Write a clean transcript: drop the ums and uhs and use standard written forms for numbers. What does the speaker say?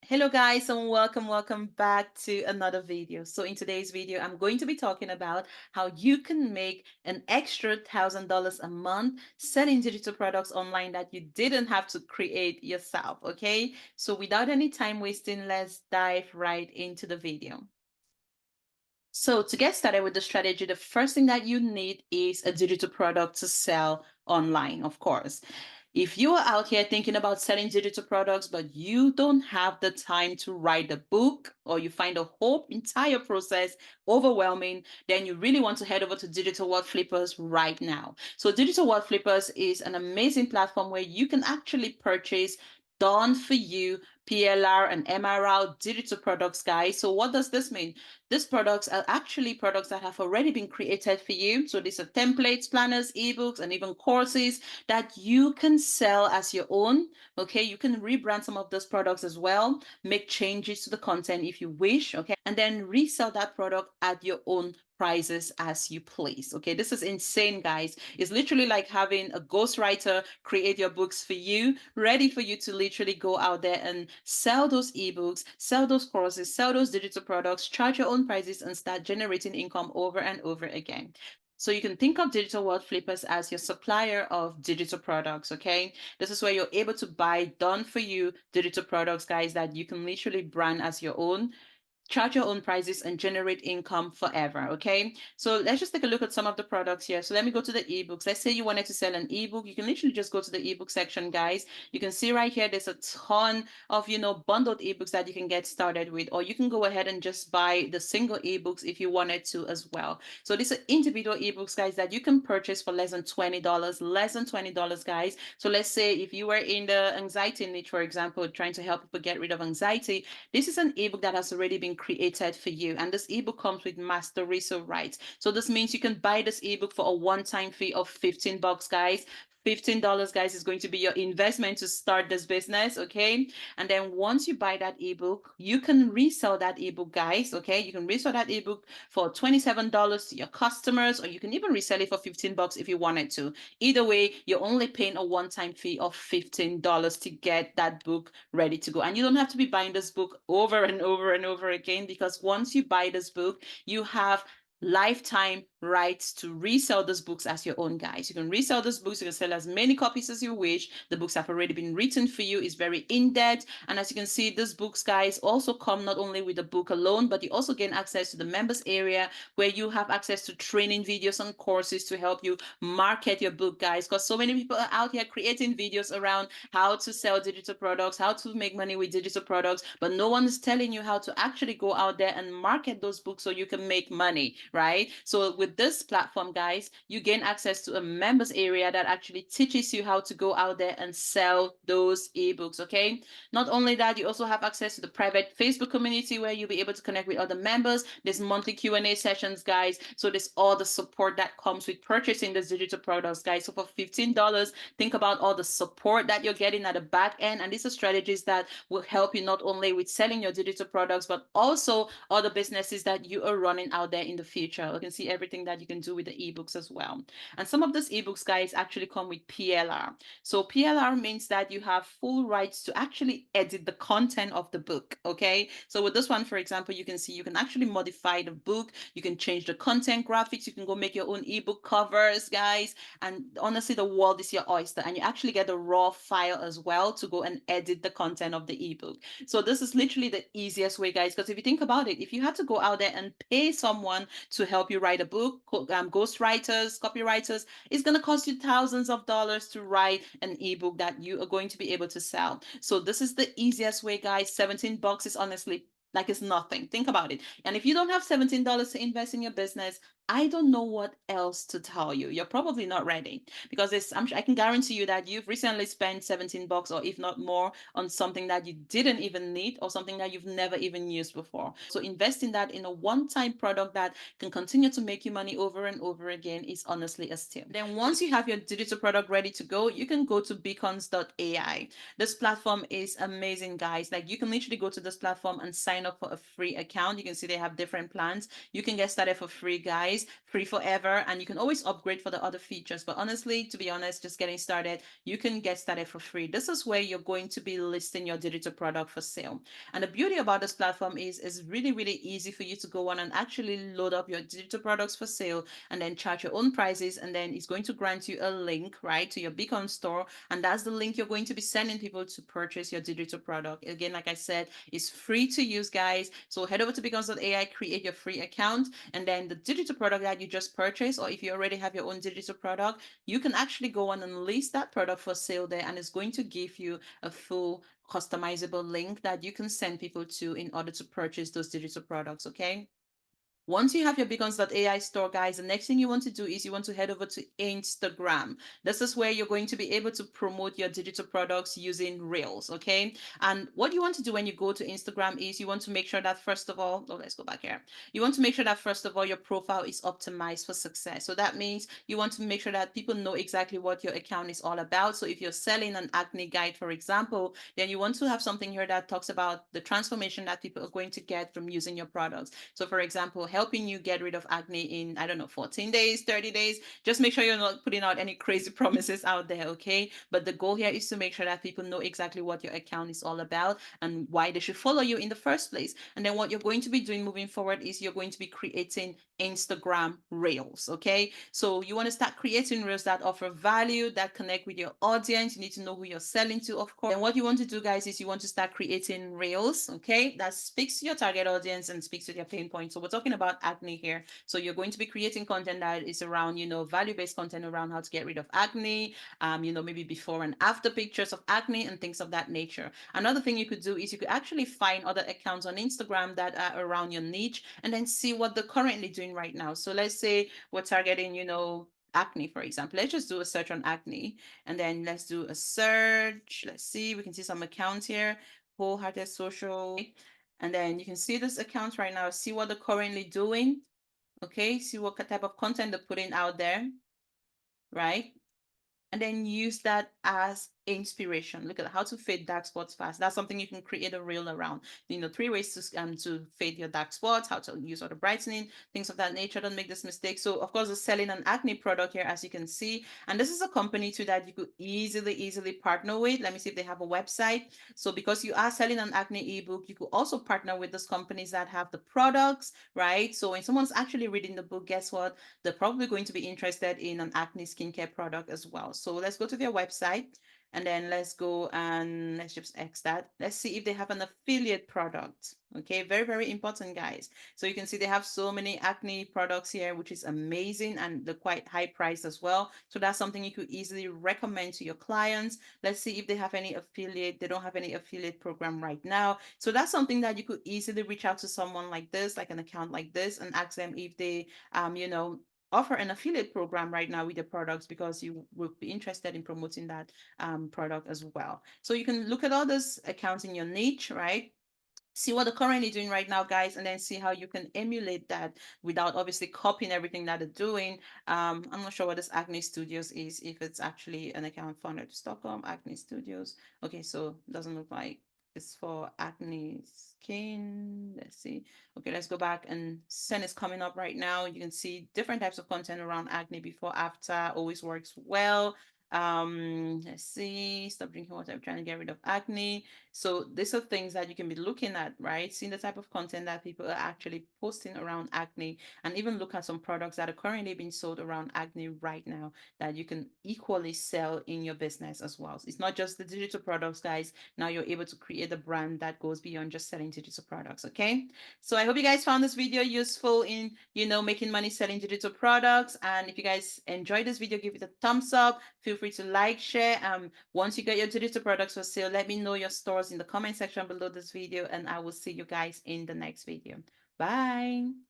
Hello guys and welcome back to another video. So in today's video, I'm going to be talking about how you can make an extra $1,000 a month selling digital products online that you didn't have to create yourself. Okay, so without any time wasting, let's dive right into the video. So to get started with the strategy, the first thing that you need is a digital product to sell online, of course. If you are out here thinking about selling digital products, but you don't have the time to write a book, or you find the whole entire process overwhelming, then you really want to head over to Digital World Flippers right now. So Digital World Flippers is an amazing platform where you can actually purchase done for you PLR and MRR digital products, guys. So what does this mean? These products are actually products that have already been created for you. So these are templates, planners, ebooks, and even courses that you can sell as your own. Okay, you can rebrand some of those products as well, make changes to the content if you wish. Okay, and then resell that product at your own prices as you please. Okay, this is insane, guys. It's literally like having a ghostwriter create your books for you, ready for you to literally go out there and sell those ebooks, sell those courses, sell those digital products, charge your own prices, and start generating income over and over again. So you can think of Digital World Flippers as your supplier of digital products, okay? This is where you're able to buy done for you digital products, guys, that you can literally brand as your own, charge your own prices, and generate income forever. Okay, so let's just take a look at some of the products here. So let me go to the ebooks. Let's say you wanted to sell an ebook. You can literally just go to the ebook section, guys. You can see right here there's a ton of bundled ebooks that you can get started with, or you can go ahead and just buy the single ebooks if you wanted to as well. So these are individual ebooks, guys, that you can purchase for less than $20, guys. So let's say if you were in the anxiety niche, for example, trying to help people get rid of anxiety, this is an ebook that has already been created for you. And this ebook comes with master resale rights. So this means you can buy this ebook for a one-time fee of $15, guys. $15, guys, is going to be your investment to start this business. Okay, and then once you buy that ebook, you can resell that ebook, guys. Okay, you can resell that ebook for $27 to your customers, or you can even resell it for $15 if you wanted to. Either way, you're only paying a one-time fee of $15 to get that book ready to go. And you don't have to be buying this book over and over and over again, because once you buy this book, you have lifetime rights to resell these books as your own, guys. You can resell these books. You can sell as many copies as you wish. The books have already been written for you. It's very in-depth. And as you can see, these books, guys, also come not only with the book alone, but you also gain access to the members area, where you have access to training videos and courses to help you market your book, guys. Because so many people are out here creating videos around how to sell digital products, how to make money with digital products, but no one is telling you how to actually go out there and market those books so you can make money, right? So with this platform, guys, you gain access to a members area that actually teaches you how to go out there and sell those ebooks. Okay, not only that, you also have access to the private Facebook community, where you'll be able to connect with other members. There's monthly Q&A sessions, guys. So there's all the support that comes with purchasing these digital products, guys. So for $15, think about all the support that you're getting at the back end. And these are strategies that will help you not only with selling your digital products, but also other businesses that you are running out there in the future. You can see everything that you can do with the ebooks as well. And some of these ebooks, guys, actually come with PLR. So PLR means that you have full rights to actually edit the content of the book. Okay, so with this one, for example, you can see you can actually modify the book. You can change the content graphics. You can go make your own ebook covers, guys. And honestly, the world is your oyster, and you actually get a raw file as well to go and edit the content of the ebook. So this is literally the easiest way, guys, because if you think about it, if you had to go out there and pay someone to help you write a book, ghostwriters, copywriters, it's going to cost you thousands of dollars to write an ebook that you are going to be able to sell. So this is the easiest way, guys. $17 is honestly like it's nothing. Think about it. And if you don't have $17 to invest in your business, I don't know what else to tell you. You're probably not ready, because I can guarantee you that you've recently spent $17, or if not more, on something that you didn't even need, or something that you've never even used before. So investing that in a one-time product that can continue to make you money over and over again is honestly a steal. Then once you have your digital product ready to go, you can go to beacons.ai. This platform is amazing, guys. Like, you can literally go to this platform and sign up for a free account. You can see they have different plans. You can get started for free, guys. guys, free forever, and you can always upgrade for the other features. But honestly, to be honest, just getting started, you can get started for free. This is where you're going to be listing your digital product for sale. And the beauty about this platform is it's really, really easy for you to go on and actually load up your digital products for sale and then charge your own prices. And then it's going to grant you a link, right, to your Beacon store. And that's the link you're going to be sending people to purchase your digital product. Again, like I said, it's free to use, guys. So head over to beacons.ai, create your free account, and then the digital product that you just purchased, or if you already have your own digital product, you can actually go on and list that product for sale there, and it's going to give you a full customizable link that you can send people to in order to purchase those digital products. Okay. Once you have your beacons.ai store, guys, the next thing you want to do is you want to head over to Instagram. This is where you're going to be able to promote your digital products using Reels, okay? And what you want to do when you go to Instagram is you want to make sure that first of all, let's go back here. You want to make sure that first of all, your profile is optimized for success. So that means you want to make sure that people know exactly what your account is all about. So if you're selling an acne guide, for example, then you want to have something here that talks about the transformation that people are going to get from using your products. So for example, helping you get rid of acne in, I don't know, 14 days, 30 days. Just make sure you're not putting out any crazy promises out there, okay? But the goal here is to make sure that people know exactly what your account is all about and why they should follow you in the first place. And then what you're going to be doing moving forward is you're going to be creating Instagram Reels, okay? So you want to start creating Reels that offer value, that connect with your audience. You need to know who you're selling to, of course. Then what you want to do, guys, is you want to start creating Reels, okay? That speaks to your target audience and speaks to their pain points. So we're talking about acne here. So you're going to be creating content that is around, value-based content around how to get rid of acne, maybe before and after pictures of acne and things of that nature. Another thing you could do is you could actually find other accounts on Instagram that are around your niche and then see what they're currently doing right now. So let's say we're targeting, acne, for example. Let's just do a search on acne and then let's do a search. Let's see, we can see some accounts here. Wholehearted Social. And then you can see this account right now, see what they're currently doing. Okay, see what type of content they're putting out there, right? And then use that as inspiration. Look at how to fade dark spots fast. That's something you can create a reel around. 3 ways to fade your dark spots, how to use auto brightening, things of that nature. Don't make this mistake. So of course, they're selling an acne product here, as you can see. And this is a company too that you could easily partner with. Let me see if they have a website. So because you are selling an acne ebook, you could also partner with those companies that have the products, right? So when someone's actually reading the book, guess what? They're probably going to be interested in an acne skincare product as well. So let's go to their website and then let's go and let's just X that. Let's see if they have an affiliate product. Okay, very, very important, guys. So you can see they have so many acne products here, which is amazing, and they're quite high priced as well. So that's something you could easily recommend to your clients. Let's see if they have any affiliate. They don't have any affiliate program right now. So that's something that you could easily reach out to someone like this, like an account like this, and ask them if they, offer an affiliate program right now with the products because you will be interested in promoting that product as well. So you can look at all those accounts in your niche, right? See what they're currently doing right now, guys, and then see how you can emulate that without obviously copying everything that they're doing. I'm not sure what this Acne Studios is, if it's actually an account founded in Stockholm, Acne Studios. Okay, so it doesn't look like it's for acne skin. Let's see. Okay, let's go back, and Sen is coming up right now. You can see different types of content around acne before, after, always works well. Let's see, stop drinking water, I'm trying to get rid of acne. So these are things that you can be looking at, right? Seeing the type of content that people are actually posting around acne, and even look at some products that are currently being sold around acne right now that you can equally sell in your business as well. So it's not just the digital products, guys. Now you're able to create a brand that goes beyond just selling digital products, okay? So I hope you guys found this video useful in, making money selling digital products. And if you guys enjoyed this video, give it a thumbs up. Feel free to like, share. Once you get your digital products for sale, let me know your stores in the comment section below this video, and I will see you guys in the next video. Bye.